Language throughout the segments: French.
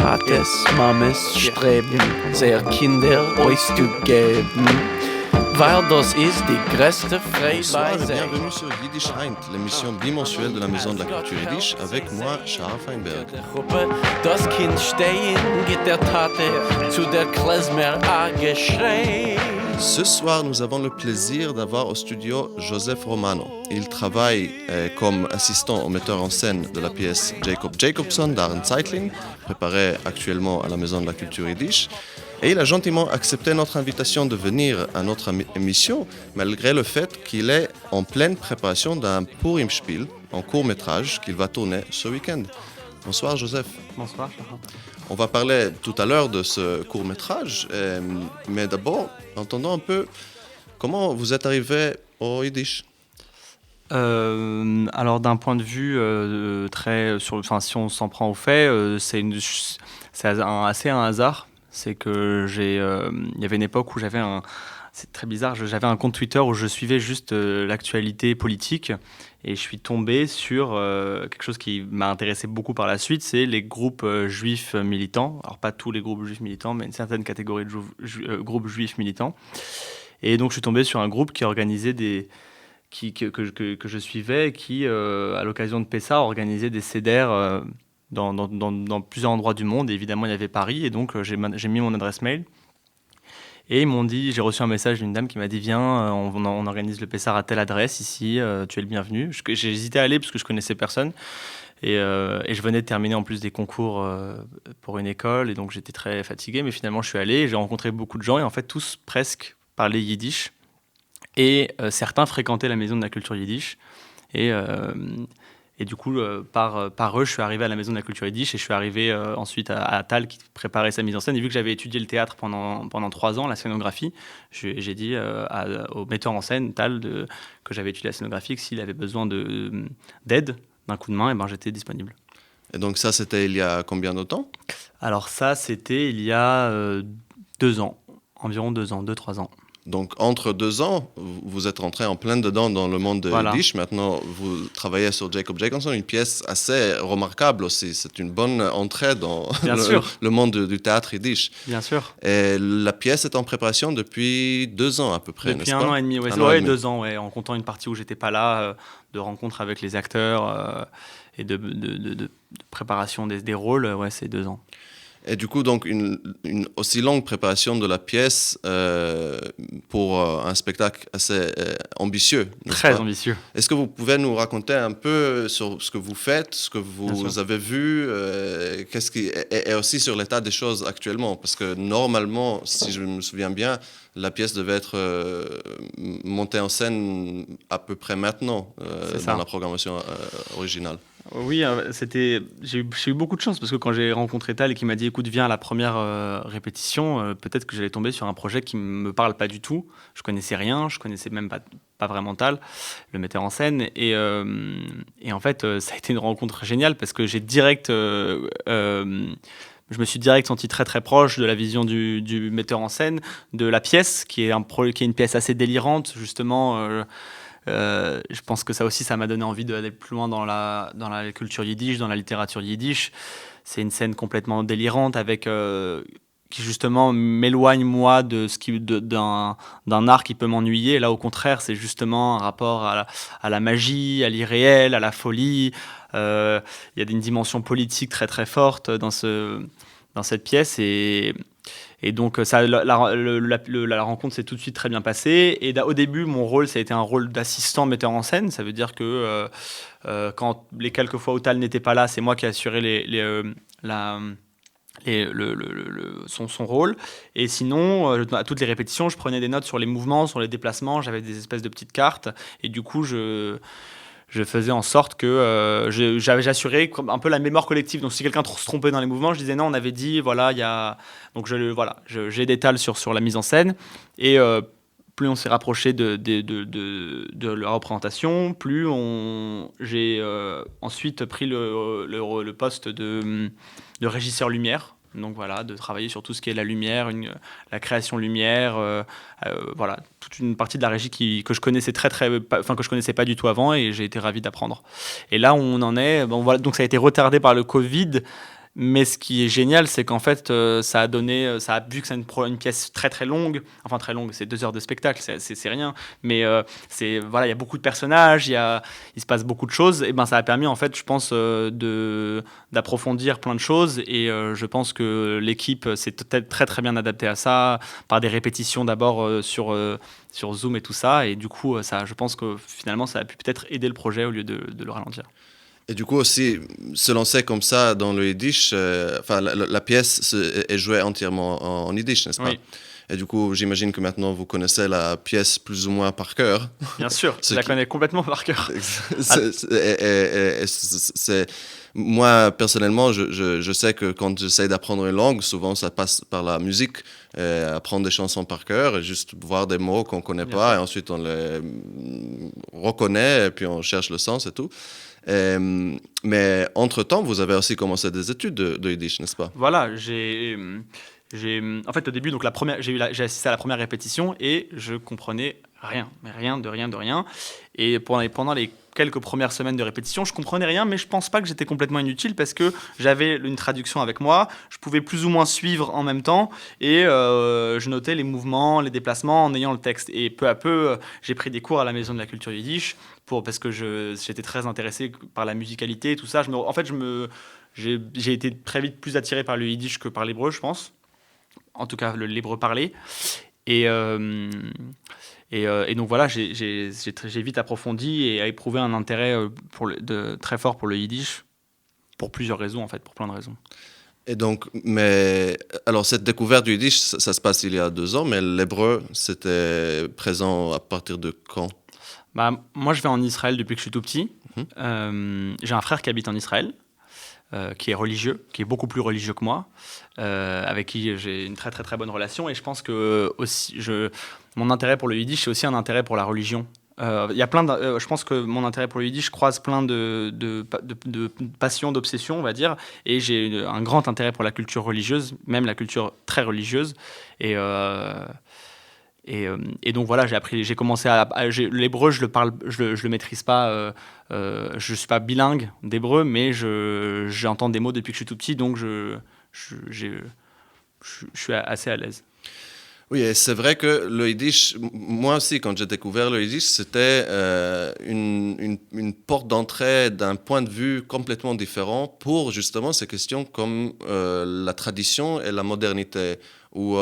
Vaters, Mames streben, sehr Kinder euch zu geben. Weil das ist die größte Bonsoir et Freiheit. bienvenue sur Yiddish Heint, l'émission bimensuelle de la Maison de la Culture Yiddish, avec moi, Shara Feinberg. Gruppe, das Kind stehen, geht der Tate zu der Klezmer a geschrei. Ce soir, nous avons le plaisir d'avoir au studio Joseph Romano. Il travaille comme assistant au metteur en scène de la pièce Jacob Jacobson d'Aaron Zeitling, préparée actuellement à la Maison de la Culture Yiddish. Et il a gentiment accepté notre invitation de venir à notre émission, malgré le fait qu'il est en pleine préparation d'un Purim-Spiel, en court-métrage, qu'il va tourner ce week-end. Bonsoir Joseph. Bonsoir, Shara. On va parler tout à l'heure de ce court-métrage, mais d'abord, entendons un peu comment vous êtes arrivé au Yiddish. Alors d'un point de vue si on s'en prend aux faits, c'est assez un hasard. C'est que il y avait une époque où c'est très bizarre, j'avais un compte Twitter où je suivais juste l'actualité politique et je suis tombé sur quelque chose qui m'a intéressé beaucoup par la suite, c'est les groupes juifs militants. Alors pas tous les groupes juifs militants, mais une certaine catégorie de groupes juifs militants. Et donc je suis tombé sur un groupe qui organisait que je suivais et qui, à l'occasion de Pessa, organisait des seder dans plusieurs endroits du monde. Et évidemment, il y avait Paris. Et donc, j'ai mis mon adresse mail. Et ils m'ont dit, j'ai reçu un message d'une dame qui m'a dit, viens, on organise le Pessar à telle adresse ici, tu es le bienvenu. J'ai hésité à aller parce que je connaissais personne. Et je venais de terminer en plus des concours pour une école. Et donc, j'étais très fatigué. Mais finalement, je suis allé et j'ai rencontré beaucoup de gens. Et en fait, tous presque parlaient yiddish. Et certains fréquentaient la Maison de la Culture Yiddish. Et du coup, par eux, je suis arrivé à la Maison de la Culture Yiddish et je suis arrivé ensuite à Tal qui préparait sa mise en scène. Et vu que j'avais étudié le théâtre pendant 3 ans, la scénographie, j'ai dit au metteur en scène, Tal, que j'avais étudié la scénographie, que s'il avait besoin d'aide, d'un coup de main, et ben, j'étais disponible. Et donc ça, c'était il y a combien de temps ? Alors ça, c'était il y a 2 ans, environ 2 ans, 2-3 ans. Donc, entre 2 ans, vous êtes rentré en plein dedans dans le monde de Yiddish. Maintenant, vous travaillez sur Jacob Jacobson, une pièce assez remarquable aussi. C'est une bonne entrée dans le monde du théâtre Yiddish. Bien sûr. Et la pièce est en préparation depuis 2 ans à peu près, depuis n'est-ce pas ? Depuis 1 an et demi, ouais. 2 ans, ouais, en comptant une partie où j'étais pas là, de rencontres avec les acteurs et de préparation des rôles, ouais, c'est 2 ans. Et du coup, donc, une aussi longue préparation de la pièce pour un spectacle assez ambitieux. Très ambitieux. Est-ce que vous pouvez nous raconter un peu sur ce que vous faites, ce que vous avez vu, et aussi sur l'état des choses actuellement? Parce que normalement, si je me souviens bien, la pièce devait être montée en scène à peu près maintenant dans la programmation originale. Oui, j'ai eu beaucoup de chance parce que quand j'ai rencontré Tal et qu'il m'a dit écoute, viens à la première répétition, peut-être que j'allais tomber sur un projet qui ne me parle pas du tout. Je connaissais rien, je connaissais même pas vraiment Tal, le metteur en scène. Et en fait, ça a été une rencontre géniale parce que je me suis direct senti très très proche de la vision du metteur en scène, de la pièce qui est une pièce assez délirante justement. Je pense que ça m'a donné envie d'aller plus loin dans la culture yiddish, dans la littérature yiddish. C'est une scène complètement délirante qui justement m'éloigne moi d'un art qui peut m'ennuyer. Là au contraire, c'est justement un rapport à la magie, à l'irréel, à la folie. Il y a une dimension politique très très forte dans cette pièce et donc la rencontre s'est tout de suite très bien passée. Et au début, mon rôle, ça a été un rôle d'assistant metteur en scène. Ça veut dire que quand les quelques fois où Tal n'était pas là, c'est moi qui ai assuré son rôle. Et sinon, à toutes les répétitions, je prenais des notes sur les mouvements, sur les déplacements. J'avais des espèces de petites cartes. Et du coup, je faisais en sorte que j'assurais un peu la mémoire collective. Donc, si quelqu'un se trompait dans les mouvements, je disais non, on avait dit, voilà, il y a... Donc, j'ai des tals sur la mise en scène. Et plus on s'est rapproché de la représentation, plus j'ai ensuite pris le poste de régisseur lumière. Donc voilà, de travailler sur tout ce qui est la lumière, la création lumière, voilà, toute une partie de la régie que je connaissais que je connaissais pas du tout avant et j'ai été ravi d'apprendre. Et là où on en est, bon, voilà, donc ça a été retardé par le Covid. Mais ce qui est génial, c'est qu'en fait, ça a donné, vu que c'est une pièce très très longue, enfin très longue, c'est 2 heures de spectacle, c'est rien, mais voilà, il y a beaucoup de personnages, il se passe beaucoup de choses, et ben ça a permis en fait, je pense, d'approfondir plein de choses, et je pense que l'équipe s'est très très bien adaptée à ça, par des répétitions d'abord sur Zoom et tout ça, et du coup, je pense que finalement, ça a pu peut-être aider le projet au lieu de le ralentir. Et du coup aussi, se lancer comme ça dans le yiddish, la pièce est jouée entièrement en yiddish, n'est-ce pas? Oui. Et du coup, j'imagine que maintenant vous connaissez la pièce plus ou moins par cœur. Bien sûr, je la connais complètement par cœur. Moi, personnellement, je sais que quand j'essaie d'apprendre une langue, souvent ça passe par la musique, apprendre des chansons par cœur, et juste voir des mots qu'on ne connaît pas, et ensuite on les reconnaît, et puis on cherche le sens et tout. Mais entre-temps, vous avez aussi commencé des études de yiddish, n'est-ce pas? Voilà, en fait, au début, donc j'ai assisté à la première répétition et je comprenais rien, mais rien de rien de rien. Et pendant les quelques premières semaines de répétition, je comprenais rien, mais je pense pas que j'étais complètement inutile parce que j'avais une traduction avec moi, je pouvais plus ou moins suivre en même temps et je notais les mouvements, les déplacements en ayant le texte. Et peu à peu, j'ai pris des cours à la Maison de la Culture Yiddish parce que j'étais très intéressé par la musicalité et tout ça. J'ai été très vite plus attiré par le yiddish que par l'hébreu, je pense. En tout cas, l'hébreu parlé. Et donc voilà, j'ai vite approfondi et éprouvé un intérêt très fort pour le yiddish, pour plusieurs raisons en fait, pour plein de raisons. Et donc, alors cette découverte du yiddish, ça se passe il y a 2 ans, mais l'hébreu, c'était présent à partir de quand? Moi, je vais en Israël depuis que je suis tout petit. J'ai un frère qui habite en Israël, qui est religieux, qui est beaucoup plus religieux que moi, avec qui j'ai une très très très bonne relation. Et je pense que aussi, mon intérêt pour le yiddish, c'est aussi un intérêt pour la religion. Je pense que mon intérêt pour le yiddish croise plein de passions, d'obsessions, on va dire. Et j'ai un grand intérêt pour la culture religieuse, même la culture très religieuse. Et donc voilà, j'ai commencé l'hébreu, je le maîtrise pas, je suis pas bilingue d'hébreu, mais j'entends des mots depuis que je suis tout petit, donc je suis assez à l'aise. Oui, et c'est vrai que le yiddish, moi aussi, quand j'ai découvert le yiddish, c'était une porte d'entrée d'un point de vue complètement différent pour justement ces questions comme la tradition et la modernité, où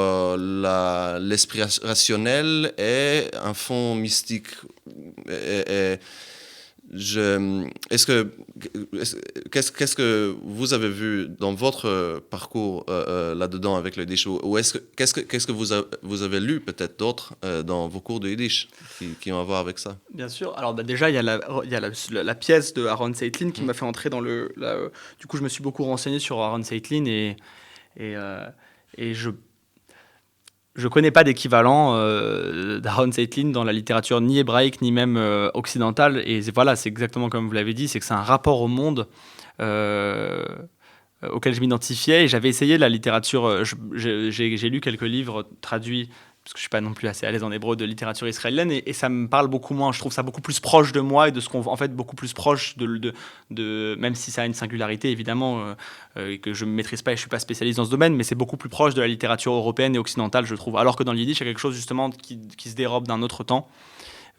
l'esprit rationnel est un fond mystique. Qu'est-ce que vous avez vu dans votre parcours là-dedans avec le yiddish, ou qu'est-ce que vous avez lu peut-être d'autres dans vos cours de yiddish qui ont à voir avec ça? Bien sûr. Alors déjà, il y a la pièce de Aaron Seitlin qui m'a fait entrer dans du coup, je me suis beaucoup renseigné sur Aaron Seitlin et je connais pas d'équivalent d'Aaron Seitlin dans la littérature ni hébraïque ni même occidentale. Et voilà, c'est exactement comme vous l'avez dit, c'est que c'est un rapport au monde auquel je m'identifiais. Et j'avais essayé de la littérature. J'ai lu quelques livres traduits, parce que je suis pas non plus assez à l'aise en hébreu, de littérature israélienne, et ça me parle beaucoup moins. Je trouve ça beaucoup plus proche de moi et de ce qu'on, en fait, beaucoup plus proche de même si ça a une singularité évidemment et que je ne maîtrise pas et je suis pas spécialiste dans ce domaine, mais c'est beaucoup plus proche de la littérature européenne et occidentale, je trouve. Alors que dans le yiddish, il y a quelque chose justement qui se dérobe d'un autre temps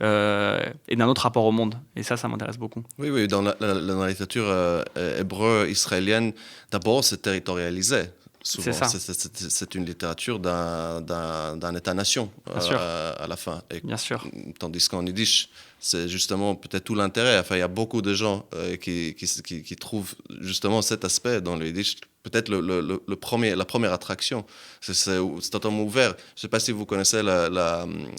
et d'un autre rapport au monde. Et ça m'intéresse beaucoup. Oui, dans la littérature hébreu israélienne, d'abord, c'est territorialisé. Souvent, c'est une littérature d'un État-nation à la fin. Bien sûr. Tandis qu'en yiddish, c'est justement peut-être tout l'intérêt. Enfin, il y a beaucoup de gens qui trouvent justement cet aspect dans le yiddish. Peut-être la première attraction. C'est totalement ouvert. Je ne sais pas si vous connaissez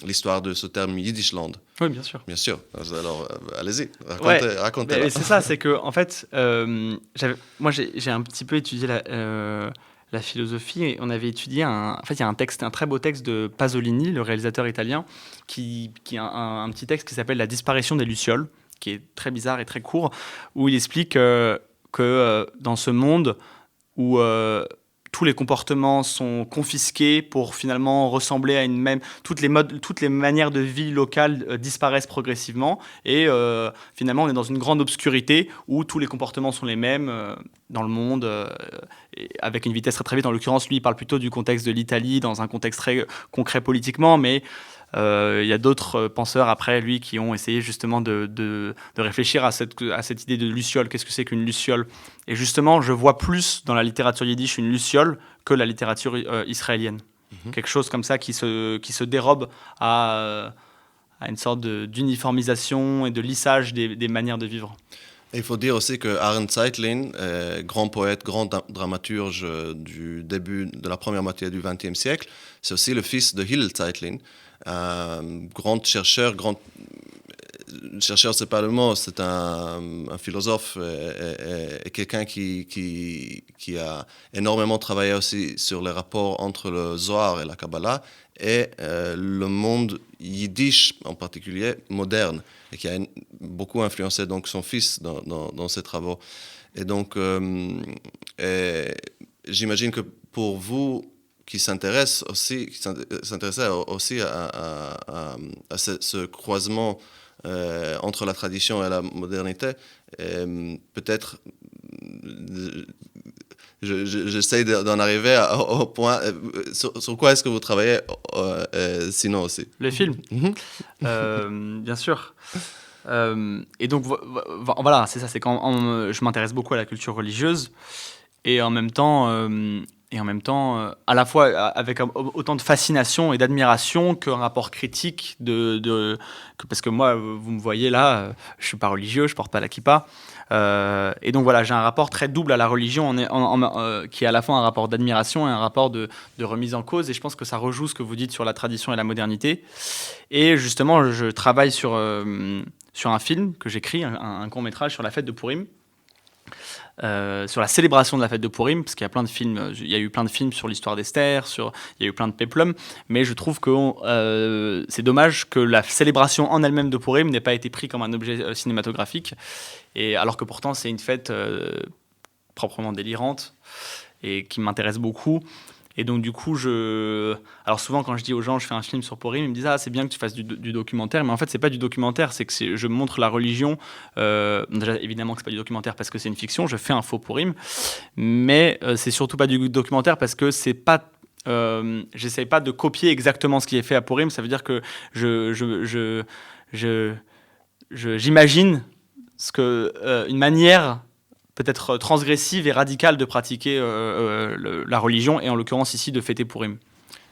l'histoire de ce terme Yiddishland. Oui, bien sûr. Bien sûr. Alors, allez-y, C'est racontez-la. ça, c'est que en fait, moi j'ai un petit peu étudié la philosophie, et on avait étudié il y a un très beau texte de Pasolini, le réalisateur italien, qui a un petit texte qui s'appelle La disparition des lucioles, qui est très bizarre et très court, où il explique que dans ce monde où tous les comportements sont confisqués pour finalement ressembler à toutes les manières de vie locales disparaissent progressivement et finalement on est dans une grande obscurité où tous les comportements sont les mêmes dans le monde et avec une vitesse très très vite. En l'occurrence, lui, il parle plutôt du contexte de l'Italie dans un contexte très concret politiquement, mais il y a d'autres penseurs après lui qui ont essayé justement de réfléchir à cette idée de luciole. Qu'est-ce que c'est qu'une luciole? Et justement, je vois plus dans la littérature yiddish une luciole que la littérature israélienne. Quelque chose comme ça qui se dérobe à une sorte d'uniformisation et de lissage des manières de vivre. Il faut dire aussi que Aaron Zeitlin, grand poète, grand dramaturge du début de la première moitié du XXe siècle, c'est aussi le fils de Hillel Zeitlin, grand chercheur. Chercheur, c'est pas le mot, c'est un philosophe et quelqu'un qui a énormément travaillé aussi sur les rapports entre le Zohar et la Kabbalah et le monde yiddish en particulier, moderne, et qui a beaucoup influencé donc son fils dans ses travaux. Et donc, j'imagine que pour vous qui s'intéressez aussi à ce croisement entre la tradition et la modernité, peut-être j'essaie d'en arriver au point. Sur quoi est-ce que vous travaillez sinon aussi? Les films, bien sûr. Et donc voilà, c'est ça, c'est quand je m'intéresse beaucoup à la culture religieuse et en même temps, à la fois avec autant de fascination et d'admiration qu'un rapport critique parce que moi, vous me voyez là, je suis pas religieux, je porte pas la kippa. Et donc voilà, j'ai un rapport très double à la religion qui est à la fois un rapport d'admiration et un rapport de remise en cause, et je pense que ça rejoue ce que vous dites sur la tradition et la modernité. Et justement, je travaille sur un film que j'écris, un court-métrage sur la fête de Purim, sur la célébration de la fête de Purim, parce qu'il y a plein de films, il y a eu plein de films sur l'histoire d'Esther, il y a eu plein de péplums, mais je trouve que c'est dommage que la célébration en elle-même de Purim n'ait pas été prise comme un objet cinématographique, et alors que pourtant c'est une fête proprement délirante et qui m'intéresse beaucoup. Et donc du coup, alors souvent quand je dis aux gens je fais un film sur Purim, ils me disent c'est bien que tu fasses du documentaire, mais en fait c'est pas du documentaire, c'est que je montre la religion. Déjà évidemment que c'est pas du documentaire parce que c'est une fiction, je fais un faux Purim, mais c'est surtout pas du documentaire parce que c'est pas j'essaye pas de copier exactement ce qui est fait à Purim. Ça veut dire que j'imagine une manière peut-être transgressive et radicale de pratiquer la religion, et en l'occurrence ici de fêter Purim.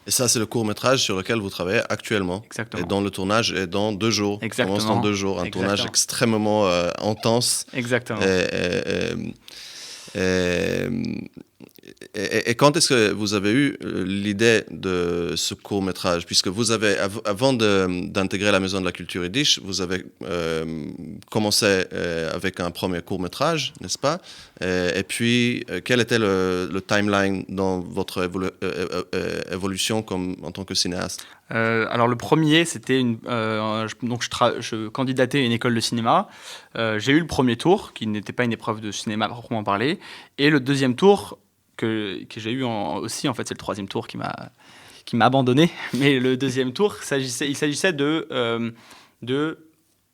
Et ça, c'est le court-métrage sur lequel vous travaillez actuellement. Exactement. Et dont le tournage est dans 2 jours. Exactement. Commence dans 2 jours. Un tournage extrêmement intense. Exactement. Et quand est-ce que vous avez eu l'idée de ce court-métrage? Puisque vous avez, avant d'intégrer la Maison de la Culture Yiddish, vous avez commencé avec un premier court-métrage, n'est-ce pas? Et puis, quel était le timeline dans votre évolution en tant que cinéaste? Alors le premier, c'était je candidatais à une école de cinéma. J'ai eu le premier tour, qui n'était pas une épreuve de cinéma proprement parlé, et le deuxième tour que j'ai eu aussi, en fait c'est le troisième tour qui m'a abandonné, mais le deuxième tour, il s'agissait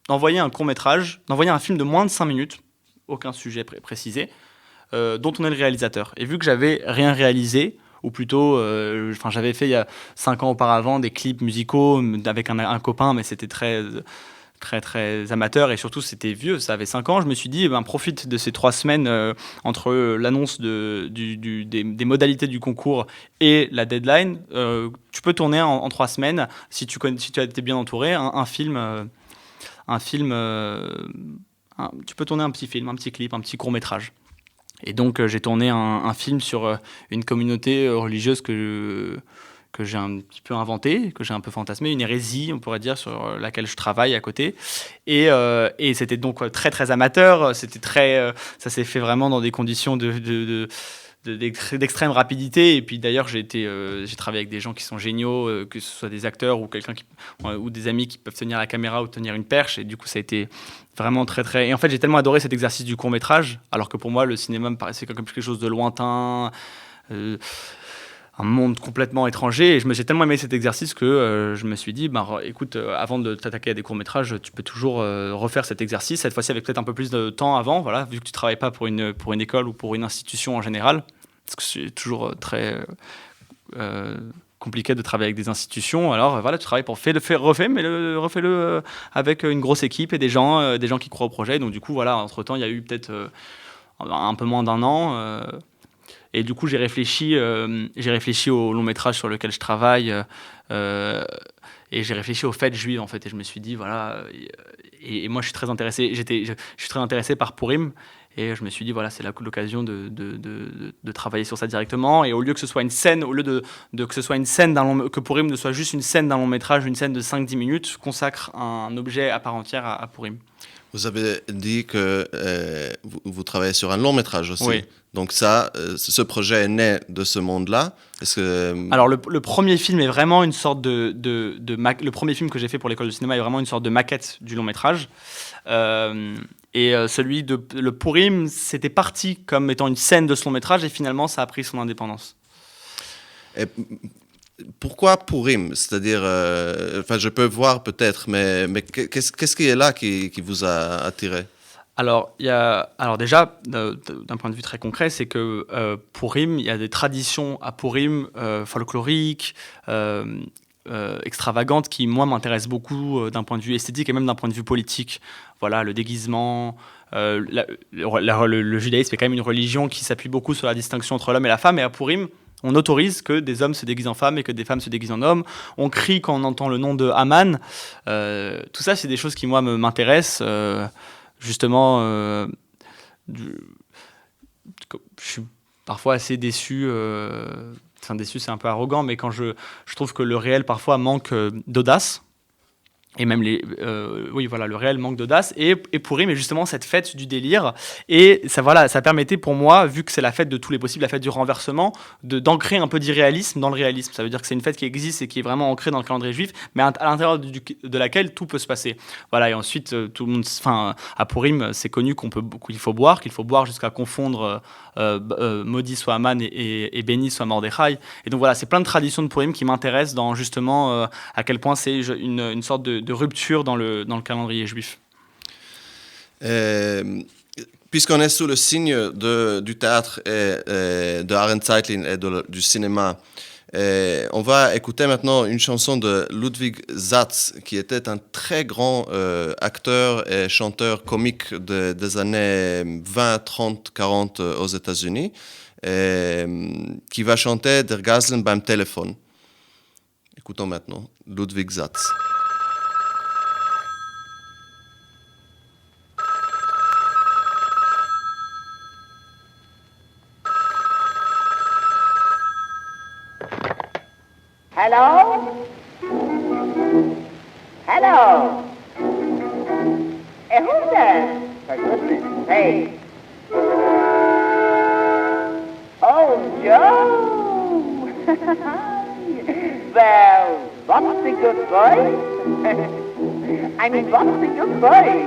d'envoyer un court-métrage, d'envoyer un film de moins de 5 minutes, aucun sujet précisé, dont on est le réalisateur. Et vu que j'avais rien réalisé, ou plutôt, j'avais fait il y a 5 ans auparavant des clips musicaux avec un copain, mais c'était très, très, très amateur, et surtout c'était vieux, ça avait 5 ans. Je me suis dit, profite de ces 3 semaines entre l'annonce des modalités du concours et la deadline. Tu peux tourner en 3 semaines, si tu as été bien entouré, tu peux tourner un petit film, un petit clip, un petit court-métrage. Et donc j'ai tourné un film sur une communauté religieuse que j'ai un petit peu inventée, que j'ai un peu fantasmée, une hérésie, on pourrait dire, sur laquelle je travaille à côté. Et c'était donc très très amateur. Ça s'est fait vraiment dans des conditions d'extrême rapidité. Et puis d'ailleurs j'ai travaillé avec des gens qui sont géniaux, que ce soit des acteurs ou des amis qui peuvent tenir la caméra ou tenir une perche, et du coup ça a été vraiment très très... Et en fait j'ai tellement adoré cet exercice du court-métrage, alors que pour moi le cinéma me paraissait comme quelque chose de lointain, un monde complètement étranger, et j'ai tellement aimé cet exercice que je me suis dit, écoute, avant de t'attaquer à des courts-métrages, tu peux toujours refaire cet exercice, cette fois-ci avec peut-être un peu plus de temps avant, voilà, vu que tu travailles pas pour une école ou pour une institution en général, parce que c'est toujours très compliqué de travailler avec des institutions. Alors voilà, tu travailles pour refais-le avec une grosse équipe et des gens qui croient au projet. Donc du coup, voilà, entre-temps, il y a eu peut-être un peu moins d'1 an. Et du coup, j'ai réfléchi au long métrage sur lequel je travaille. Et j'ai réfléchi aux fêtes juives, en fait. Et je me suis dit, voilà. Et moi, je suis très intéressé. Je suis très intéressé par Purim. Et je me suis dit, voilà, c'est l'occasion de travailler sur ça directement. Et au lieu que ce soit une scène, que ce soit une scène que Purim ne soit juste une scène d'un long métrage, une scène de 5-10 minutes, je consacre un objet à part entière à Purim. Vous avez dit que vous travaillez sur un long métrage aussi. Oui. Donc ce projet est né de ce monde-là. Est-ce que... Alors le premier film est vraiment une sorte le premier film que j'ai fait pour l'école de cinéma est vraiment une sorte de maquette du long métrage. Et celui le Purim, c'était parti comme étant une scène de ce long métrage et finalement ça a pris son indépendance. Et pourquoi Purim? C'est-à-dire, je peux voir peut-être, mais qu'est-ce qui est là qui vous a attiré? Alors déjà, d'un point de vue très concret, c'est que Purim, il y a des traditions à Purim folkloriques, extravagantes qui, moi, m'intéressent beaucoup d'un point de vue esthétique et même d'un point de vue politique. Voilà, le déguisement. Le judaïsme est quand même une religion qui s'appuie beaucoup sur la distinction entre l'homme et la femme. Et à Purim, on autorise que des hommes se déguisent en femmes et que des femmes se déguisent en hommes. On crie quand on entend le nom de Haman. Tout ça, c'est des choses qui, moi, m'intéressent. Justement, je suis parfois assez déçu. Déçu, c'est un peu arrogant, mais quand je trouve que le réel parfois manque d'audace. Et même le réel manque d'audace. Et Purim est justement cette fête du délire. Et ça permettait pour moi, vu que c'est la fête de tous les possibles, la fête du renversement, d'ancrer un peu d'irréalisme dans le réalisme. Ça veut dire que c'est une fête qui existe et qui est vraiment ancrée dans le calendrier juif, mais à l'intérieur de laquelle tout peut se passer. Voilà, et ensuite, tout le monde, à Purim, c'est connu qu'il faut boire jusqu'à confondre maudit soit Haman et béni soit Mordechai. Et donc voilà, c'est plein de traditions de Purim qui m'intéressent dans justement à quel point c'est une sorte de rupture dans le calendrier juif. Puisqu'on est sous le signe du théâtre et de Aaron Zeitlin et du cinéma, on va écouter maintenant une chanson de Ludwig Satz, qui était un très grand acteur et chanteur comique des années 20, 30, 40 aux États-Unis, qui va chanter Der Gazlen beim Telefon. Écoutons maintenant Ludwig Satz. Hello? Hello? Hey, who's that? For goodness sake. Oh, Joe! Well, what's the good voice? I mean, what's the good voice?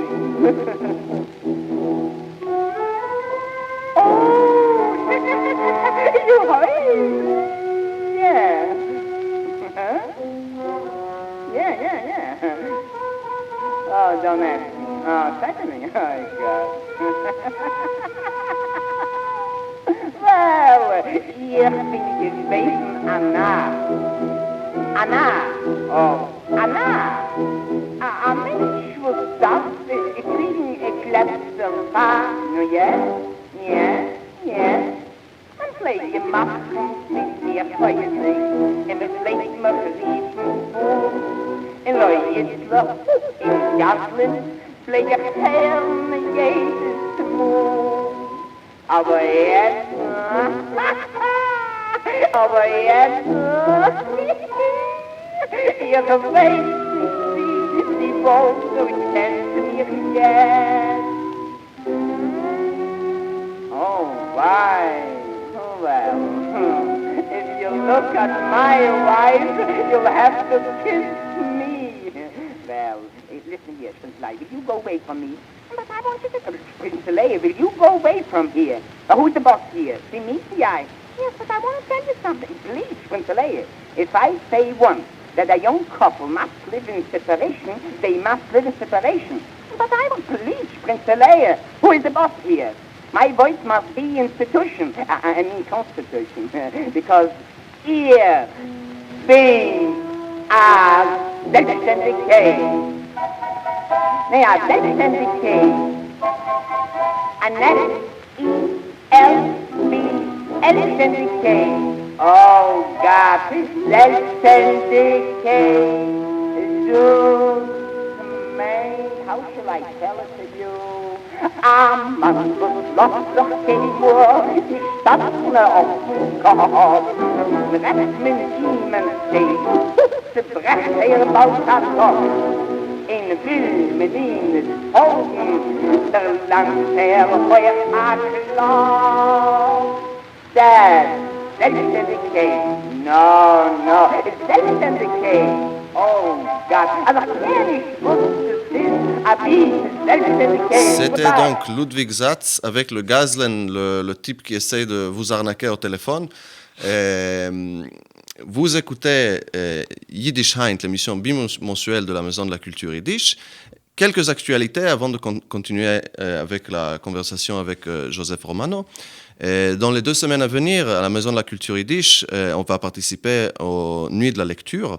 Oh, you heard? Yeah. Huh? Yeah. Oh, don't ask me. Oh, certainly. Oh, God. Well, ich bin gewesen Anna. Oh, Anna. A Mensch muss das kriegen, Klapser, no, yes. And play your machen, mit mir feuerlich, und es lässt mir verliefen, in Leutler, in Gaslin, play ich Herne jedes Mal. Aber jetzt, ihr weiß nicht, wie die Worte, ich kenne mich jetzt. Oh, why? Oh, well, if you look at my wife, you'll have to kiss me. Well, listen here, Schindler, will you go away from me? But I want you to... Schindler, will you go away from here? Who's the boss here? See me? See I? Yes, but I want to tell you something. Please, Prince Leia, if I say once that a young couple must live in separation, they must live in separation. But I will police Prince Leia. Who is the boss here? My voice must be institution. I mean constitution. Because here we are selbstständig. They are selbstständig. Annette E.L.B. Selbstständig. Oh God, selbstständig. How shall I tell it to you? Am Schloss doch Kennur, die Stadtler auf dem Kopf. Brecht mit ihm steht, zu brecht baut das Kopf. In Will mit ihm des Augen, der langt Feuer Schloss. Selbstständigkeit. No, Selbstständigkeit. Oh God, also ehrlich, C'était donc Ludwig Zatz avec le Gazlen, le type qui essaie de vous arnaquer au téléphone. Vous écoutez Yiddish Heint, l'émission bimensuelle de la Maison de la Culture Yiddish. Quelques actualités avant de continuer avec la conversation avec Joseph Romano. Dans les 2 semaines à venir, à la Maison de la Culture Yiddish, on va participer aux Nuits de la Lecture.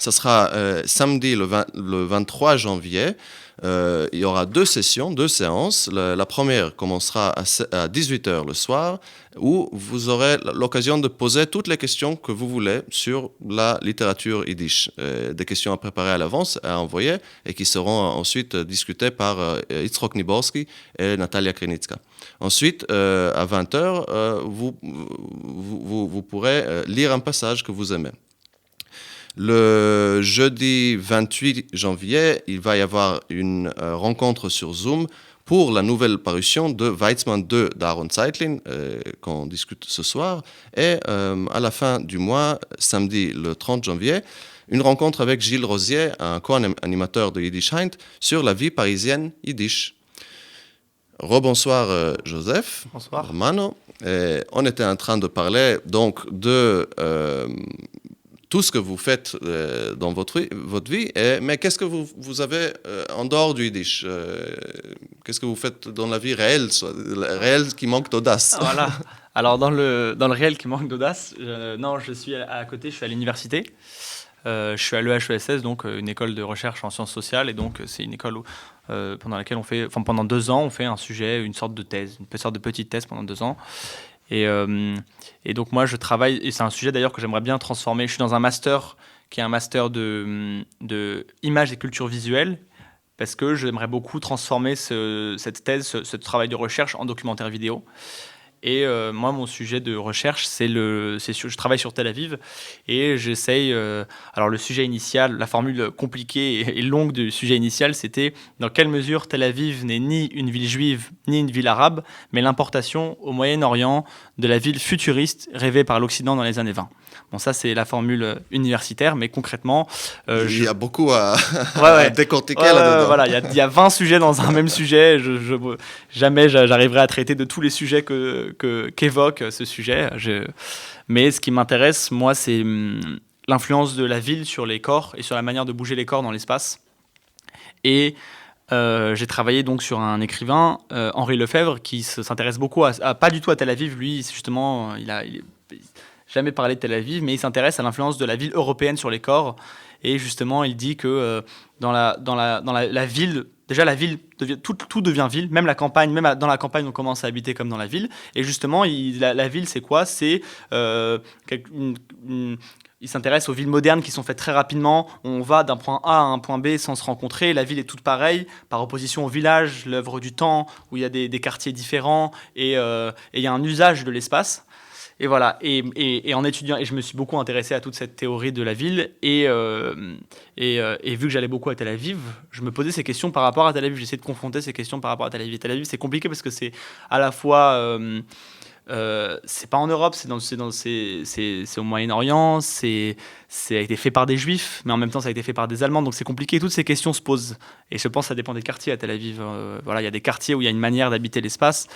Ce sera samedi le 23 janvier. Il y aura 2 sessions, 2 séances. La première commencera à 18h le soir, où vous aurez l'occasion de poser toutes les questions que vous voulez sur la littérature yiddish. Des questions à préparer à l'avance, à envoyer, et qui seront ensuite discutées par Yitzhak Niborski et Natalia Krenitska. Ensuite, à 20h, vous pourrez lire un passage que vous aimez. Le jeudi 28 janvier, il va y avoir une rencontre sur Zoom pour la nouvelle parution de Weizmann 2 d'Aaron Zeitlin, qu'on discute ce soir. Et à la fin du mois, samedi le 30 janvier, une rencontre avec Gilles Rosier, un co-animateur de Yiddish Heint, sur la vie parisienne yiddish. Rebonsoir Joseph. Bonsoir. Romano. On était en train de parler donc de tout ce que vous faites dans votre vie, mais qu'est-ce que vous avez en dehors du Yiddish? Qu'est-ce que vous faites dans la vie réelle qui manque d'audace? Voilà. Alors dans le réel qui manque d'audace, non, je suis à côté, je suis à l'université. Je suis à l'EHESS, donc une école de recherche en sciences sociales, et donc c'est une école pendant laquelle pendant 2 ans, on fait un sujet, une sorte de thèse, une sorte de petite thèse pendant 2 ans. Et donc moi je travaille, et c'est un sujet d'ailleurs que j'aimerais bien transformer. Je suis dans un master qui est un master de images et culture visuelle, parce que j'aimerais beaucoup transformer cette thèse, ce travail de recherche en documentaire vidéo. Et moi, mon sujet de recherche, je travaille sur Tel Aviv, et j'essaye. Alors, le sujet initial, la formule compliquée et longue du sujet initial, c'était dans quelle mesure Tel Aviv n'est ni une ville juive ni une ville arabe, mais l'importation au Moyen-Orient de la ville futuriste rêvée par l'Occident dans les années 20. Bon, ça, c'est la formule universitaire, mais concrètement... il y a beaucoup à décortiquer ouais, là-dedans. Voilà, il y a 20 sujets dans un même sujet. Jamais j'arriverai à traiter de tous les sujets qu'évoque ce sujet. Mais ce qui m'intéresse, moi, c'est l'influence de la ville sur les corps et sur la manière de bouger les corps dans l'espace. Et j'ai travaillé donc sur un écrivain, Henri Lefebvre, qui s'intéresse beaucoup pas du tout à Tel Aviv. Lui, justement, il jamais parlé de Tel Aviv, mais il s'intéresse à l'influence de la ville européenne sur les corps. Et justement, il dit que dans la ville, déjà la ville, tout devient ville, même la campagne, dans la campagne, on commence à habiter comme dans la ville. Et justement, la ville, c'est quoi? C'est il s'intéresse aux villes modernes qui sont faites très rapidement. On va d'un point A à un point B sans se rencontrer. La ville est toute pareille, par opposition au village, l'œuvre du temps, où il y a des quartiers différents, et il y a un usage de l'espace. Et voilà, et en étudiant, et je me suis beaucoup intéressé à toute cette théorie de la ville, et vu que j'allais beaucoup à Tel Aviv, je me posais ces questions par rapport à Tel Aviv. J'essayais de confronter ces questions par rapport à Tel Aviv. Tel Aviv, c'est compliqué parce que c'est à la fois C'est pas en Europe, c'est au Moyen-Orient, ça a été fait par des Juifs, mais en même temps ça a été fait par des Allemands, donc c'est compliqué. Toutes ces questions se posent. Et je pense que ça dépend des quartiers à Tel Aviv. Voilà, il y a des quartiers où il y a une manière d'habiter l'espace,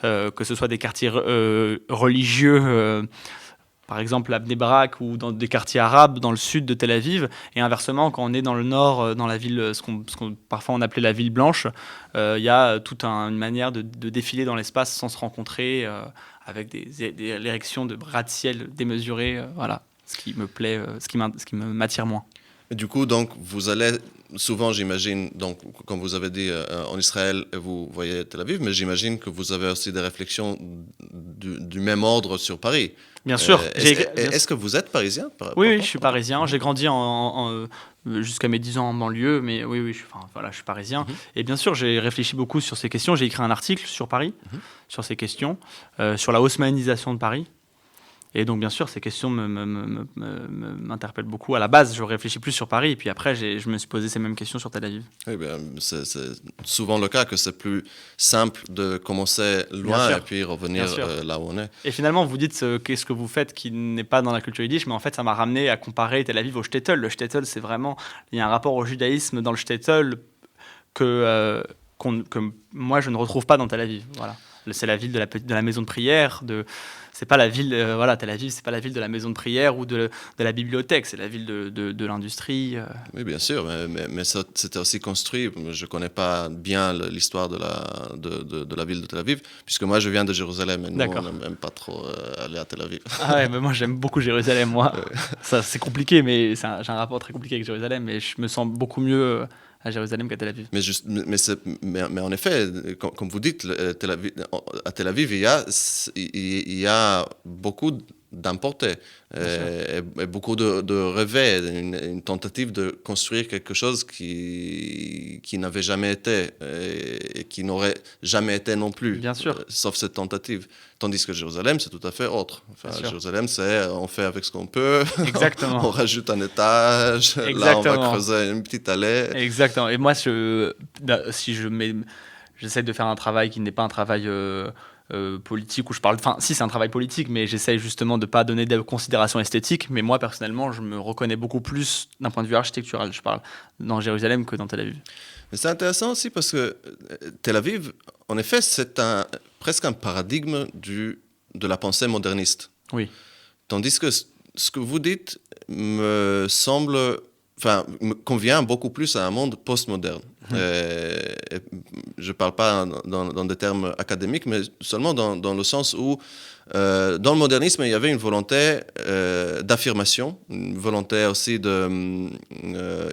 que ce soit des quartiers religieux. Par exemple à Bnei Brak ou dans des quartiers arabes dans le sud de Tel Aviv, et inversement quand on est dans le nord, dans la ville, ce qu'on parfois on appelait la ville blanche, il y a toute une manière de défiler dans l'espace sans se rencontrer, avec des érections de gratte-ciel démesurées, voilà, ce qui me plaît, ce qui m'attire moins. Et du coup, donc, vous allez souvent, j'imagine, donc, comme vous avez dit, en Israël, vous voyez Tel Aviv, mais j'imagine que vous avez aussi des réflexions du même ordre sur Paris. Bien sûr. Est-ce que vous êtes parisien Oui, je suis parisien. J'ai grandi jusqu'à mes 10 ans en banlieue, mais oui, je suis parisien. Et bien sûr, j'ai réfléchi beaucoup sur ces questions. J'ai écrit un article sur Paris, sur ces questions, sur la haussmannisation de Paris. Et donc, bien sûr, ces questions m'interpellent beaucoup. À la base, je réfléchis plus sur Paris, et puis après, je me suis posé ces mêmes questions sur Tel Aviv. Oui, c'est souvent le cas que c'est plus simple de commencer loin et puis revenir là où on est. Et finalement, vous dites qu'est-ce que vous faites qui n'est pas dans la culture yiddish, mais en fait, ça m'a ramené à comparer Tel Aviv au shtetl. Le shtetl, c'est vraiment... Il y a un rapport au judaïsme dans le shtetl que moi, je ne retrouve pas dans Tel Aviv. Voilà. C'est la ville de la maison de prière, c'est pas la ville, Tel Aviv, c'est pas la ville de la maison de prière ou de la bibliothèque, c'est la ville de l'industrie. Oui, bien sûr, mais ça, c'était aussi construit. Je connais pas bien l'histoire de la ville de Tel Aviv, puisque moi je viens de Jérusalem et nous on n'aime pas trop aller à Tel Aviv. Ah ouais, mais moi j'aime beaucoup Jérusalem, moi. Ça, c'est compliqué, mais j'ai un rapport très compliqué avec Jérusalem, et je me sens beaucoup mieux à Jérusalem qu'à Tel Aviv. Mais en effet, comme vous dites, à Tel Aviv, il y a beaucoup d'importés et beaucoup de rêver, une tentative de construire quelque chose qui n'avait jamais été et qui n'aurait jamais été non plus, bien sûr. Sauf cette tentative. Tandis que Jérusalem, c'est tout à fait autre. Jérusalem, c'est on fait avec ce qu'on peut. Exactement. On rajoute un étage. Exactement. Là, on va creuser une petite allée. Exactement. Et moi, j'essaie de faire un travail qui n'est pas un travail politique où je parle. Enfin, si c'est un travail politique, mais j'essaie justement de ne pas donner de considérations esthétiques. Mais moi, personnellement, je me reconnais beaucoup plus d'un point de vue architectural. Je parle dans Jérusalem que dans Tel Aviv. Mais c'est intéressant aussi parce que Tel Aviv, en effet, c'est presque un paradigme de la pensée moderniste. Oui. Tandis que ce que vous dites me convient beaucoup plus à un monde postmoderne. Je ne parle pas dans des termes académiques, mais seulement dans le sens où, dans le modernisme, il y avait une volonté d'affirmation, une volonté aussi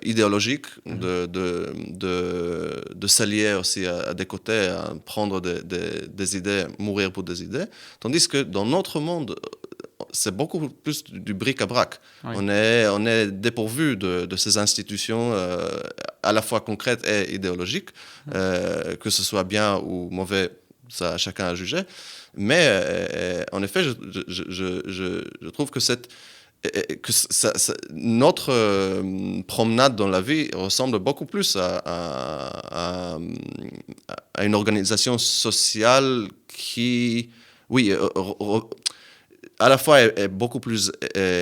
idéologique, de s'allier aussi à des côtés, à prendre des idées, mourir pour des idées. Tandis que dans notre monde, c'est beaucoup plus du bric-à-brac. Oui. On est dépourvu de ces institutions à la fois concrètes et idéologiques, que ce soit bien ou mauvais, ça chacun a jugé. Mais en effet, je trouve que notre promenade dans la vie ressemble beaucoup plus à une organisation sociale qui, oui, à la fois est beaucoup plus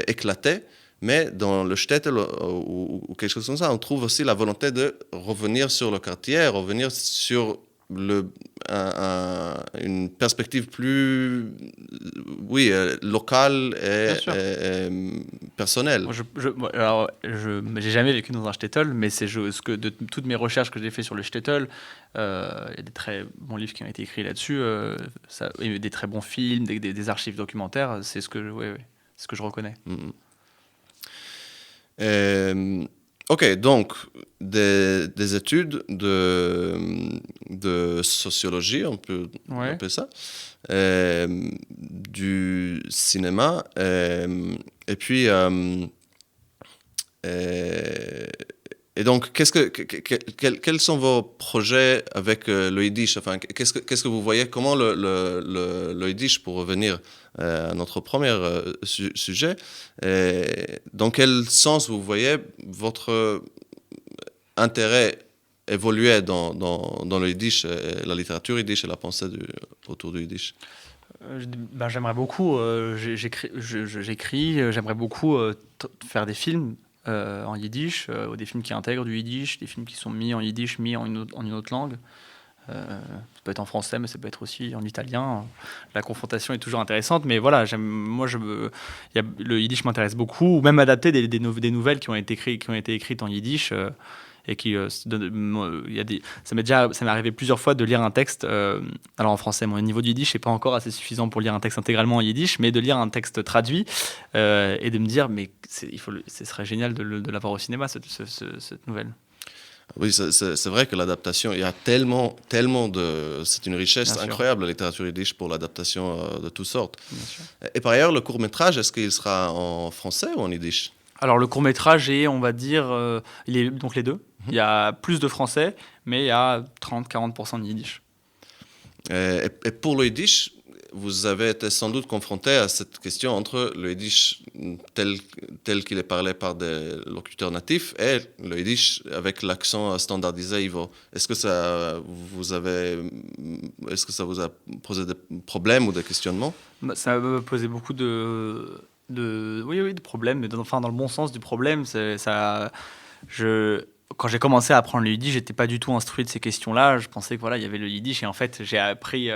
éclatée, mais dans le shtetl ou quelque chose comme ça, on trouve aussi la volonté de revenir sur le quartier, revenir sur une perspective plus locale et personnelle. J'ai jamais vécu dans un shtetl, mais de toutes mes recherches que j'ai fait sur le shtetl, il y a des très bons livres qui ont été écrits là-dessus, des très bons films, des archives documentaires, c'est ce que je reconnais. Ok, donc des études de sociologie, on peut appeler ça, du cinéma, et puis et donc quels sont vos projets avec le Yiddish? Enfin, qu'est-ce que vous voyez? Comment le Yiddish, pour revenir à notre premier sujet, dans quel sens vous voyez votre intérêt évoluer dans le Yiddish, la littérature Yiddish et la pensée autour du Yiddish? J'aimerais beaucoup, j'écris, j'aimerais beaucoup faire des films en yiddish, des films qui intègrent du yiddish, des films qui sont mis en yiddish, mis en une autre langue. Ça peut être en français, mais ça peut être aussi en italien. La confrontation est toujours intéressante, mais voilà, le yiddish m'intéresse beaucoup, ou même adapter des nouvelles qui ont été écrites en yiddish. Et ça m'est arrivé plusieurs fois de lire un texte, alors en français, mon niveau du yiddish n'est pas encore assez suffisant pour lire un texte intégralement en yiddish, mais de lire un texte traduit et de me dire, mais ce serait génial de l'avoir au cinéma, cette nouvelle. Oui, c'est vrai que l'adaptation, il y a tellement c'est une richesse Bien sûr. incroyable, la littérature yiddish, pour l'adaptation de toutes sortes. Bien sûr. Et par ailleurs, le court-métrage, est-ce qu'il sera en français ou en yiddish? Alors le court-métrage est, on va dire, il est donc les deux. Il y a plus de français, mais il y a 30-40% de yiddish. Et pour le yiddish, vous avez été sans doute confronté à cette question entre le yiddish tel qu'il est parlé par des locuteurs natifs et le yiddish avec l'accent standardisé Ivo. Est-ce que ça vous a posé des problèmes ou des questionnements? Ça m'a posé beaucoup de problèmes, mais dans le bon sens du problème. Quand j'ai commencé à apprendre le yiddish, j'étais pas du tout instruit de ces questions-là. Je pensais que voilà, il y avait le yiddish et en fait, j'ai appris,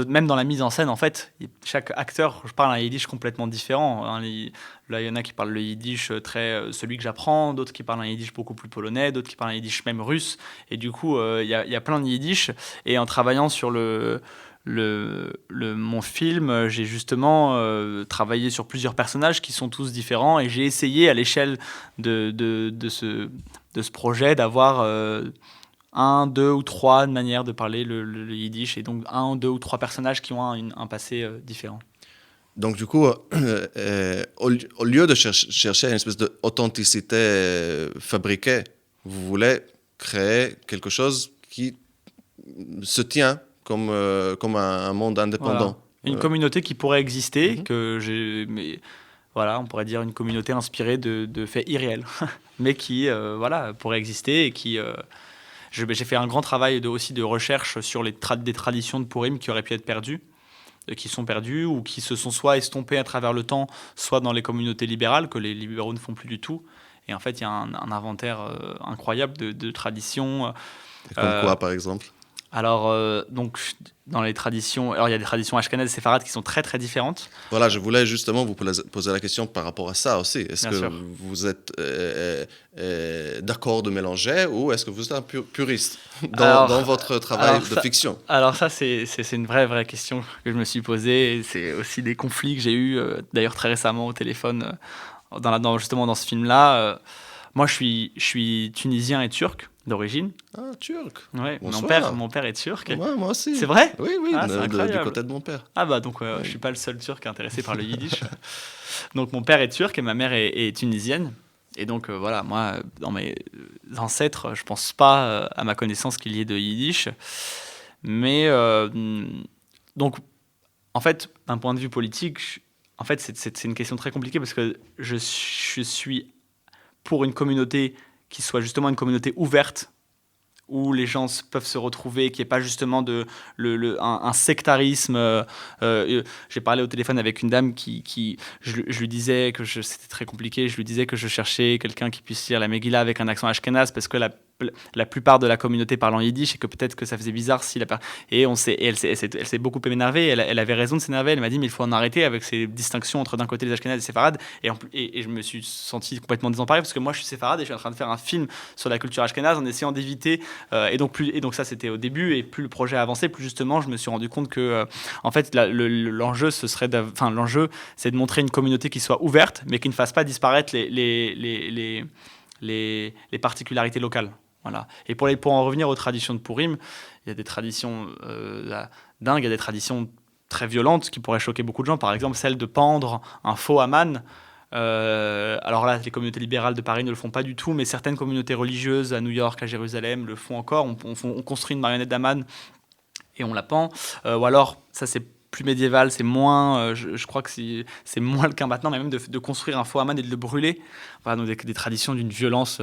même dans la mise en scène, en fait, chaque acteur, je parle un yiddish complètement différent. Là, il y en a qui parlent le yiddish celui que j'apprends, d'autres qui parlent un yiddish beaucoup plus polonais, d'autres qui parlent un yiddish même russe. Et du coup, il y a plein de yiddish. Et en travaillant sur mon film, j'ai justement travaillé sur plusieurs personnages qui sont tous différents et j'ai essayé à l'échelle de ce projet d'avoir un, deux ou trois manières de parler le yiddish et donc un, deux ou trois personnages qui ont un passé différent. Donc du coup, au lieu de chercher une espèce d'authenticité fabriquée, vous voulez créer quelque chose qui se tient comme un monde indépendant. Voilà. Une communauté qui pourrait exister, mais voilà, on pourrait dire une communauté inspirée de faits irréels, mais qui pourrait exister et qui... j'ai fait un grand travail aussi de recherche sur des traditions de Purim qui auraient pu être perdues, qui sont perdues ou qui se sont soit estompées à travers le temps, soit dans les communautés libérales, que les libéraux ne font plus du tout. Et en fait, il y a un inventaire incroyable de traditions. Et comme quoi, par exemple? Alors, donc, dans les traditions... Alors, il y a des traditions ashkénazes et séfarades qui sont très, très différentes. Voilà, je voulais justement vous poser la question par rapport à ça aussi. Est-ce que vous êtes d'accord de mélanger ou est-ce que vous êtes un puriste dans votre travail de fiction? Alors ça, c'est une vraie question que je me suis posée. C'est aussi des conflits que j'ai eus, d'ailleurs, très récemment au téléphone, justement dans ce film-là. Moi, je suis tunisien et turc d'origine. Ah, turc. Ouais, mon père est turc. Ouais, moi aussi. C'est vrai? Oui, du côté de mon père. Ah bah donc je suis pas le seul turc intéressé par le yiddish. Donc mon père est turc et ma mère est tunisienne. Et donc voilà, moi, dans mes ancêtres, je pense pas à ma connaissance qu'il y ait de yiddish. Mais donc, en fait, d'un point de vue politique, en fait, c'est une question très compliquée parce que je suis pour une communauté qui soit justement une communauté ouverte, où les gens peuvent se retrouver, qu'il n'y ait pas justement un sectarisme. J'ai parlé au téléphone avec une dame je lui disais que c'était très compliqué, je lui disais que je cherchais quelqu'un qui puisse lire la Megillah avec un accent ashkénaze, parce que la plupart de la communauté parle en yiddish et que peut-être que ça faisait bizarre elle s'est beaucoup énervée, elle avait raison de s'énerver, elle m'a dit mais il faut en arrêter avec ces distinctions entre d'un côté les ashkénazes et les séfarades et je me suis senti complètement désemparé parce que moi je suis séfarade et je suis en train de faire un film sur la culture ashkénaze en essayant d'éviter et donc ça c'était au début, et plus le projet a avancé, plus justement je me suis rendu compte que en fait l'enjeu c'est de montrer une communauté qui soit ouverte mais qui ne fasse pas disparaître les particularités locales. Voilà. Et pour en revenir aux traditions de Purim, il y a des traditions dingues, il y a des traditions très violentes qui pourraient choquer beaucoup de gens. Par exemple, celle de pendre un faux Haman. Alors là, les communautés libérales de Paris ne le font pas du tout, mais certaines communautés religieuses à New York, à Jérusalem, le font encore. On construit une marionnette d'Haman et on la pend. Ou alors, ça c'est plus médiéval, c'est moins, je crois que c'est moins le cas maintenant, mais même de construire un faux Haman et de le brûler. Voilà, donc des traditions d'une violence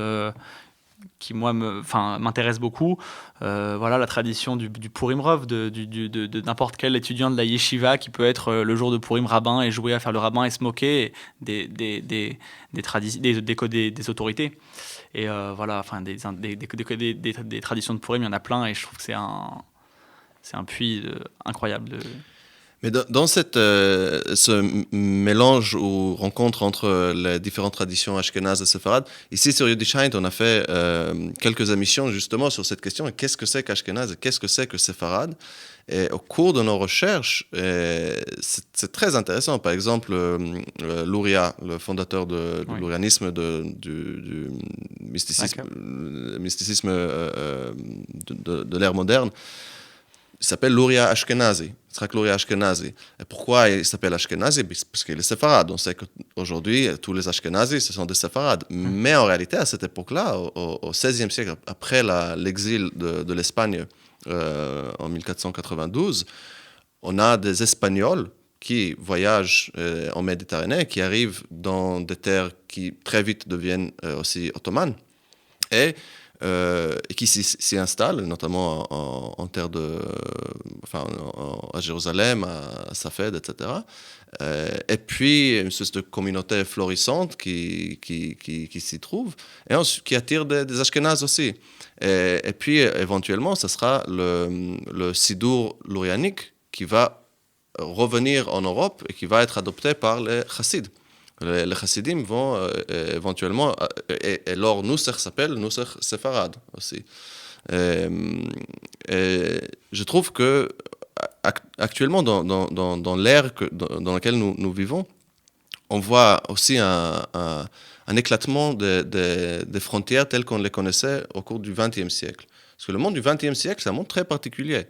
moi m'intéresse beaucoup. Voilà, la tradition du Purim Rov, de n'importe quel étudiant de la yeshiva qui peut être le jour de Purim rabbin et jouer à faire le rabbin et se moquer des autorités. Et voilà, enfin des traditions de Purim, il y en a plein et je trouve que c'est un puits incroyable. Mais dans ce mélange ou rencontre entre les différentes traditions ashkénazes et séfarades, ici sur Yiddishkeit, on a fait quelques émissions justement sur cette question. Qu'est-ce que c'est qu'ashkénaze et qu'est-ce que c'est que séfarade? Et au cours de nos recherches, c'est très intéressant. Par exemple, Luria, le fondateur du lourianisme, du mysticisme, de l'ère moderne, il s'appelle Luria Ashkenazi. Luria Ashkenazi. Et pourquoi il s'appelle Ashkenazi? Parce qu'il est séfarade. On sait qu'aujourd'hui, tous les Ashkenazis, ce sont des séfarades. Mais en réalité, à cette époque-là, au XVIe siècle, après l'exil de l'Espagne en 1492, on a des Espagnols qui voyagent en Méditerranée, qui arrivent dans des terres qui très vite deviennent aussi ottomanes. Et qui s'y installent, notamment en terre à Jérusalem, à Safed, etc. Et puis, une sorte de communauté florissante qui s'y trouve, et qui attire des Ashkénazes aussi. Et puis, éventuellement, ce sera le Sidour lourianique qui va revenir en Europe et qui va être adopté par les Chassides. Les chassidim vont éventuellement, et leur Nusach s'appelle Nusach séfarade aussi. Et je trouve que actuellement, dans l'ère dans laquelle nous vivons, on voit aussi un éclatement des frontières telles qu'on les connaissait au cours du XXe siècle. Parce que le monde du XXe siècle, c'est un monde très particulier,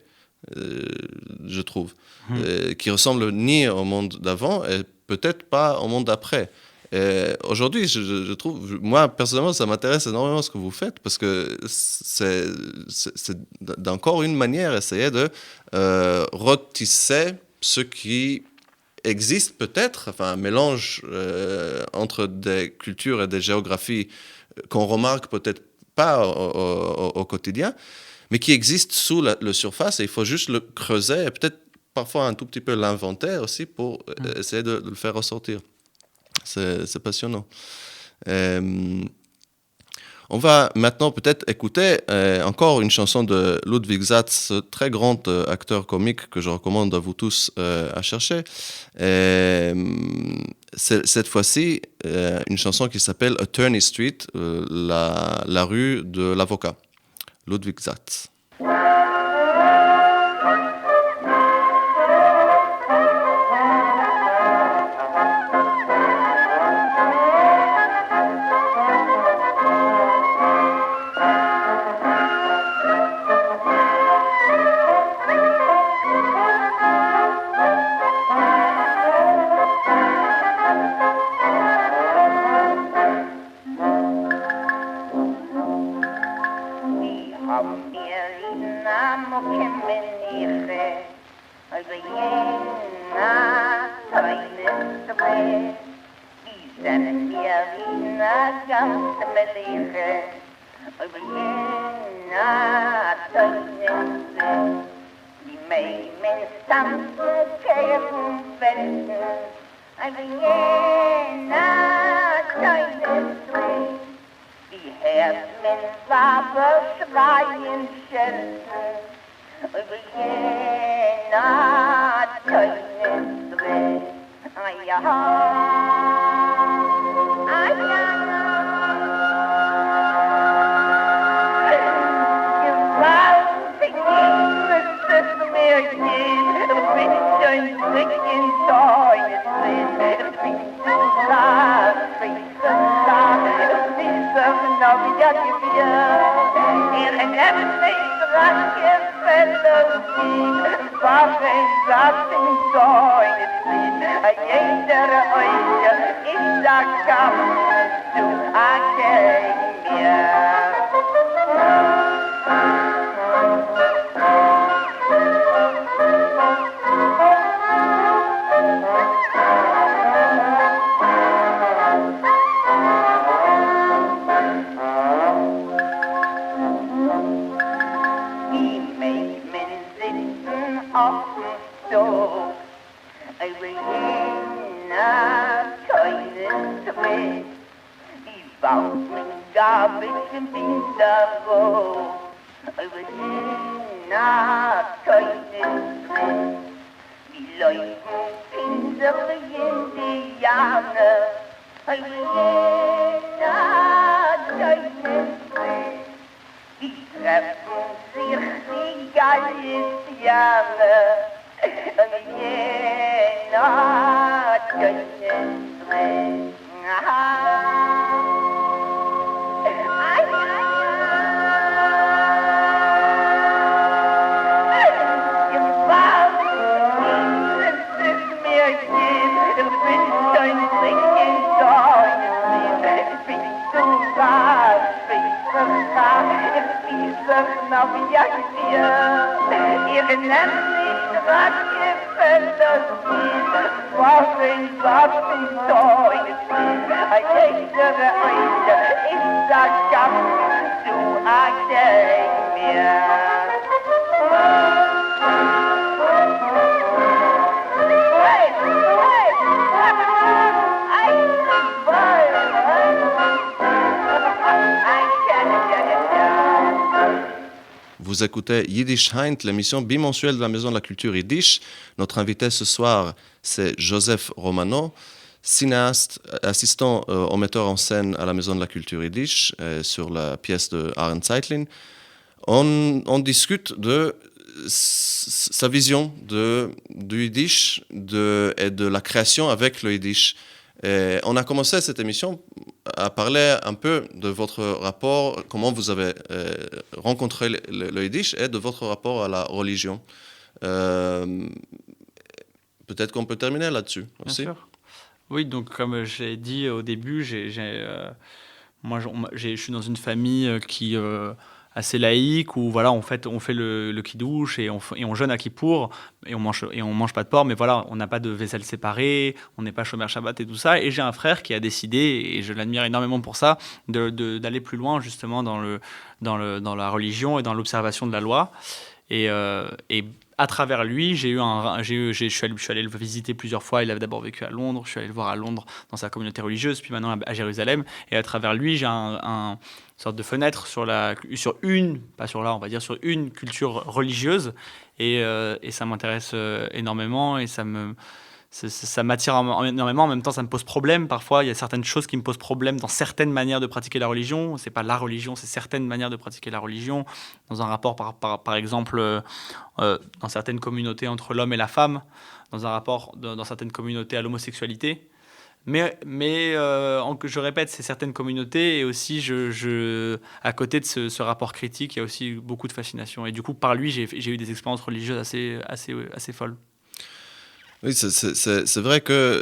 je trouve, qui ressemble ni au monde d'avant et peut-être pas au monde d'après. Aujourd'hui, je trouve, moi personnellement, ça m'intéresse énormément ce que vous faites parce que c'est d'encore une manière essayer de retisser ce qui existe peut-être, enfin un mélange entre des cultures et des géographies qu'on remarque peut-être pas au quotidien, mais qui existe sous la surface et il faut juste le creuser et peut-être parfois un tout petit peu l'inventer aussi pour essayer de le faire ressortir. C'est passionnant. On va maintenant peut-être écouter encore une chanson de Ludwig Zatz, très grand acteur comique que je recommande à vous tous à chercher. Cette fois-ci, une chanson qui s'appelle Attorney Street, la rue de l'avocat. Ludwig Zatz. Tree. Die Bauten gab es im Winterhof, über jener Teufel drin. Die Leute, Kinder, Indianer, über jener Teufel drin. Die treffen sich die Galicianer, über jener Teufel drin. Ihre Namen nicht was gefällt das Lied, was in Waffen Zeug ist. Ein echtere Eide ist das Schaffen zu erkennen mir. Vous écoutez Yiddish Heint, l'émission bimensuelle de la Maison de la Culture Yiddish. Notre invité ce soir, c'est Joseph Romano, cinéaste, assistant au metteur en scène à la Maison de la Culture Yiddish, sur la pièce de Aaron Zeitlin. On discute de sa vision du Yiddish et de la création avec le Yiddish. Et on a commencé cette émission à parler un peu de votre rapport, comment vous avez rencontré le Yiddish et de votre rapport à la religion. Peut-être qu'on peut terminer là-dessus aussi. Bien sûr. Oui, donc comme j'ai dit au début, moi je suis dans une famille qui assez laïque où voilà on fait le kiddush et on jeûne à Kippour et on mange pas de porc, mais voilà, on n'a pas de vaisselle séparée, on n'est pas chômeur Shabbat et tout ça. Et j'ai un frère qui a décidé, et je l'admire énormément pour ça, d'aller plus loin justement dans la religion et dans l'observation de la loi. Et à travers lui, je suis allé le visiter plusieurs fois. Il avait d'abord vécu à Londres, je suis allé le voir à Londres dans sa communauté religieuse, puis maintenant à Jérusalem. Et à travers lui, j'ai une sorte de fenêtre sur une culture religieuse. Et ça m'intéresse énormément et ça m'attire énormément. En même temps, ça me pose problème. Parfois, il y a certaines choses qui me posent problème dans certaines manières de pratiquer la religion. C'est pas la religion, c'est certaines manières de pratiquer la religion. Dans un rapport, par exemple, dans certaines communautés entre l'homme et la femme, dans un rapport dans certaines communautés à l'homosexualité. Mais je répète, c'est certaines communautés et aussi, à côté de ce rapport critique, il y a aussi beaucoup de fascination. Et du coup, par lui, j'ai eu des expériences religieuses assez folles. Oui, c'est vrai que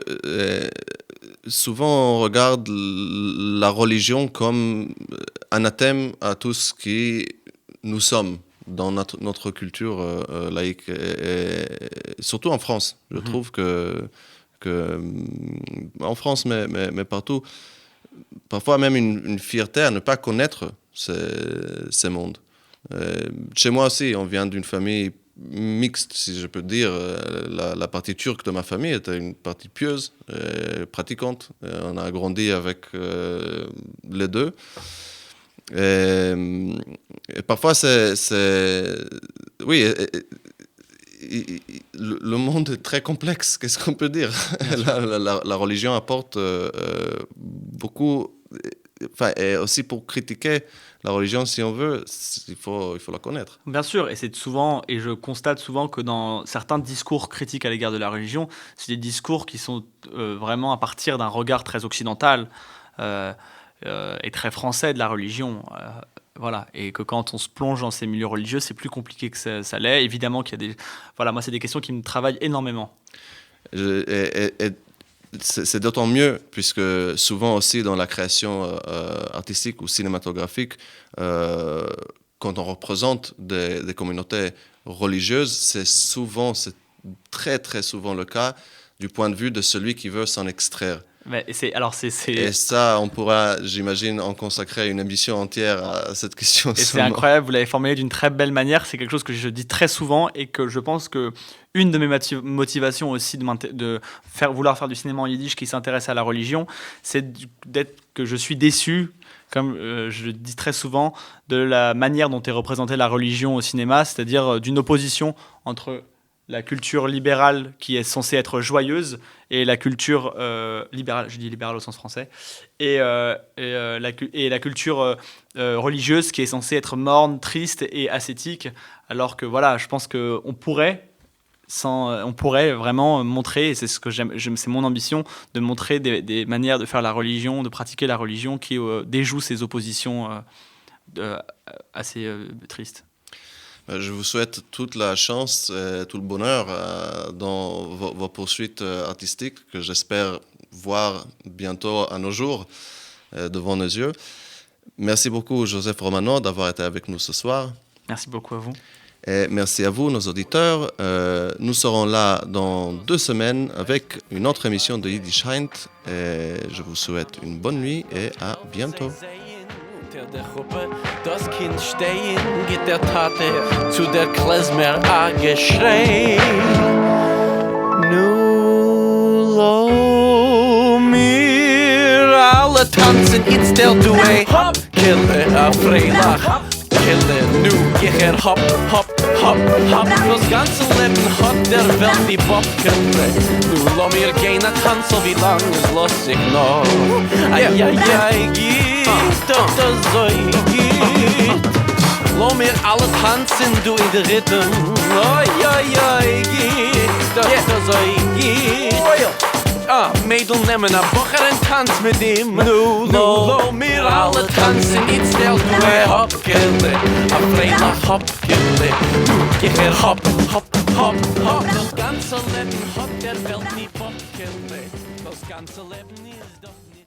souvent on regarde la religion comme anathème à tout ce qui nous sommes dans notre culture laïque, et surtout en France. Je trouve que en France, mais partout, parfois même une fierté à ne pas connaître ces mondes. Chez moi aussi, on vient d'une famille mixte, si je peux dire. La partie turque de ma famille était une partie pieuse, pratiquante. On a grandi avec les deux. Et parfois, oui, le monde est très complexe. Qu'est-ce qu'on peut dire? La religion apporte beaucoup. Et aussi pour critiquer la religion, si on veut, il faut la connaître. Bien sûr, et je constate souvent que dans certains discours critiques à l'égard de la religion, c'est des discours qui sont vraiment à partir d'un regard très occidental et très français de la religion. Voilà, et que quand on se plonge dans ces milieux religieux, c'est plus compliqué que ça l'est. Évidemment qu'il y a des... Voilà, moi, c'est des questions qui me travaillent énormément. C'est d'autant mieux, puisque souvent aussi dans la création artistique ou cinématographique, quand on représente des communautés religieuses, c'est très très souvent le cas du point de vue de celui qui veut s'en extraire. Mais Et ça, on pourra, j'imagine, en consacrer une émission entière à cette question. Et c'est incroyable, vous l'avez formulé d'une très belle manière. C'est quelque chose que je dis très souvent et que je pense que une de mes motivations aussi de vouloir faire du cinéma en yiddish qui s'intéresse à la religion, c'est que je suis déçu, comme je le dis très souvent, de la manière dont est représentée la religion au cinéma, c'est-à-dire d'une opposition entre la culture libérale qui est censée être joyeuse et la culture libérale, je dis libérale au sens français, et la culture religieuse qui est censée être morne, triste et ascétique, alors que voilà, je pense qu'on pourrait vraiment montrer, et c'est ce que c'est mon ambition, de montrer des manières de faire la religion, de pratiquer la religion qui déjoue ces oppositions assez tristes. Je vous souhaite toute la chance et tout le bonheur dans vos poursuites artistiques que j'espère voir bientôt à nos jours devant nos yeux. Merci beaucoup Joseph Romano d'avoir été avec nous ce soir. Merci beaucoup à vous. Et merci à vous, nos auditeurs. Nous serons là dans 2 semaines avec une autre émission de Yiddish Heint. Et je vous souhaite une bonne nuit et à bientôt. Der Gruppe, das Kind stehen, geht der Tate zu der Klezmer a Geschrei. Nu lo mir alle tanzen, it's der Duet. Hop, kille a Freilach. Kille, nu geher hop, hop, hop, hop. Das ganze Leben hat der Welt die Bobkille. Nu lo mir gehen a tanzen, wie lang es los ich noch. Ai, ai, ai, doch das so geht. Lass mir alle tanzen, du in der Rhythm. Oi, oi, oi, geht. Doch das so geht. Mädel nehmen a Bocher und tanz mit ihm. Nu, lass mir alle tanzen, jetzt stell du Hopkille. A Freilach Hopkille. Du, geh her hop, hop, hop, hop. Das ganze Leben hat der Welt nie Hopkille. Das ganze Leben ist doch nie